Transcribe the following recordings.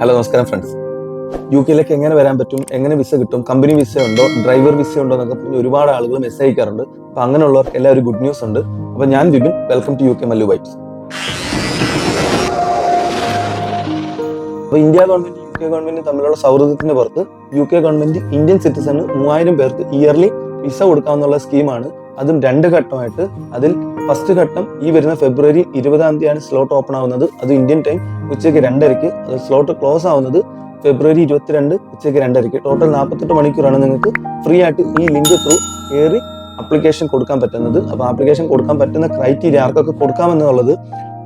Hello നമസ്കാരം friends. UK എങ്ങനെ വരാൻ പറ്റും, എങ്ങനെ വിസ കിട്ടും, കമ്പനി വിസ ഉണ്ടോ, ഡ്രൈവർ വിസ ഉണ്ടോ എന്നൊക്കെ പറഞ്ഞ് ഒരുപാട് ആളുകൾ മെസ്സേജ് അയക്കാറുണ്ട്. അപ്പൊ അങ്ങനെയുള്ളവർക്ക് എല്ലാം ഒരു ഗുഡ് ന്യൂസ് ഉണ്ട്. അപ്പൊ ഞാൻ Vipin, welcome to UK Mallu vibes. അപ്പൊ ഇന്ത്യ ഗവൺമെന്റ് UK ഗവൺമെന്റ് തമ്മിലുള്ള സൗഹൃദത്തിന്റെ പുറത്ത് UK ഗവൺമെന്റ് ഇന്ത്യൻ സിറ്റിസണ് 3000 പേർക്ക് ഇയർലി വിസ കൊടുക്കാവുന്ന സ്കീമാണ്. അതും 2 ഘട്ടമായിട്ട്. അതിൽ ഫസ്റ്റ് ഘട്ടം ഈ വരുന്ന ഫെബ്രുവരി 20 സ്ലോട്ട് ഓപ്പൺ ആവുന്നത്. അത് ഇന്ത്യൻ ടൈം ഉച്ചയ്ക്ക് 2:30. അത് സ്ലോട്ട് ക്ലോസ് ആവുന്നത് ഫെബ്രുവരി 22 ഉച്ചയ്ക്ക് 2:30. ടോട്ടൽ 48 മണിക്കൂറാണ് നിങ്ങൾക്ക് ഫ്രീ ആയിട്ട് ഈ ലിങ്ക് ത്രൂ കയറി ആപ്ലിക്കേഷൻ കൊടുക്കാൻ പറ്റുന്നത്. അപ്പോൾ ആപ്ലിക്കേഷൻ കൊടുക്കാൻ പറ്റുന്ന ക്രൈറ്റീരിയ ആർക്കൊക്കെ കൊടുക്കാമെന്നുള്ളത്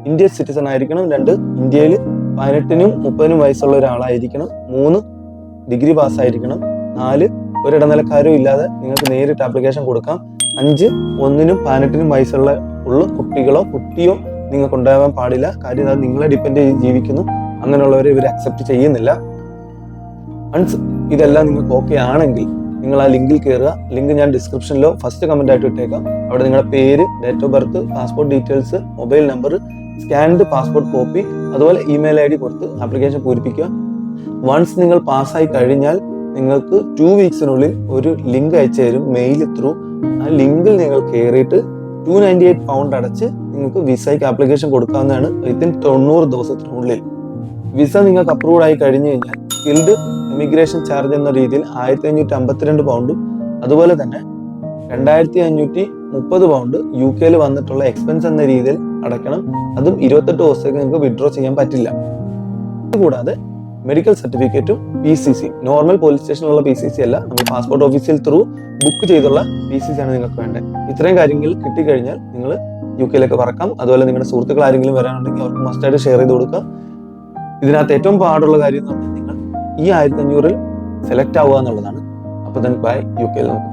ഇന്ത്യൻ സിറ്റിസൺ ആയിരിക്കണം, 2 ഇന്ത്യയിൽ 18-നും 30-നും വയസ്സുള്ള ഒരാളായിരിക്കണം, 3 ഡിഗ്രി പാസ്സായിരിക്കണം, 4 ഒരിടനിലക്കാരും ഇല്ലാതെ നിങ്ങൾക്ക് നേരിട്ട് ആപ്ലിക്കേഷൻ കൊടുക്കാം, 5 1-നും 18-നും വയസ്സുള്ള കുട്ടിയോ നിങ്ങൾക്ക് ഉണ്ടാകാൻ പാടില്ല. കാര്യം അത് നിങ്ങളെ ഡിപ്പെൻഡ് ചെയ്ത് ജീവിക്കുന്നു. അങ്ങനെയുള്ളവരെ ഇവർ അക്സെപ്റ്റ് ചെയ്യുന്നില്ല. വൺസ് ഇതെല്ലാം നിങ്ങൾക്ക് ഓക്കെ ആണെങ്കിൽ നിങ്ങൾ ആ ലിങ്കിൽ കയറുക. ലിങ്ക് ഞാൻ ഡിസ്ക്രിപ്ഷനിലോ ഫസ്റ്റ് കമന്റ് ആയിട്ട് ഇട്ടേക്കാം. അവിടെ നിങ്ങളുടെ പേര്, date of birth, passport details, mobile number, scanned passport copy, അതുപോലെ ഇമെയിൽ ID കൊടുത്ത് ആപ്ലിക്കേഷൻ പൂരിപ്പിക്കുക. വൺസ് നിങ്ങൾ പാസ്സായി കഴിഞ്ഞാൽ നിങ്ങൾക്ക് 2 വീക്സിനുള്ളിൽ ഒരു ലിങ്ക് അയച്ചു തരും മെയിൽ ത്രൂ. ആ ലിങ്കിൽ നിങ്ങൾ കയറിയിട്ട് £298 അടച്ച് നിങ്ങൾക്ക് വിസയ്ക്ക് ആപ്ലിക്കേഷൻ കൊടുക്കാവുന്നതാണ്. വിത്തിൻ 90 ദിവസത്തിനുള്ളിൽ വിസ നിങ്ങൾക്ക് അപ്രൂവ്ഡ് ആയി കഴിഞ്ഞു കഴിഞ്ഞാൽ സ്കിൽഡ് ഇമിഗ്രേഷൻ ചാർജ് എന്ന രീതിയിൽ £1552, അതുപോലെ തന്നെ £2530 UK വന്നിട്ടുള്ള എക്സ്പെൻസ് എന്ന രീതിയിൽ അടയ്ക്കണം. അതും 28 ദിവസത്തേക്ക് നിങ്ങൾക്ക് വിഡ്രോ ചെയ്യാൻ പറ്റില്ല. കൂടാതെ മെഡിക്കൽ സർട്ടിഫിക്കറ്റും PCC, നോർമൽ പോലീസ് സ്റ്റേഷനിലുള്ള PCC അല്ല, നമ്മൾ പാസ്പോർട്ട് ഓഫീസിൽ ത്രൂ ബുക്ക് ചെയ്തുള്ള PCC ആണ് നിങ്ങൾക്ക് വേണ്ടത്. ഇത്രയും കാര്യങ്ങൾ കിട്ടിക്കഴിഞ്ഞാൽ നിങ്ങൾ UK പറക്കാം. അതുപോലെ നിങ്ങളുടെ സുഹൃത്തുക്കൾ ആരെങ്കിലും വരാനുണ്ടെങ്കിൽ അവർക്ക് മസ്റ്റായിട്ട് ഷെയർ ചെയ്ത് കൊടുക്കുക. ഇതിനകത്ത് ഏറ്റവും പാടുള്ള കാര്യം എന്ന് പറഞ്ഞാൽ നിങ്ങൾ ഈ 1500-ൽ സെലക്ട് ആവുക എന്നുള്ളതാണ്. അപ്പോൾ ബൈ UK നമുക്ക്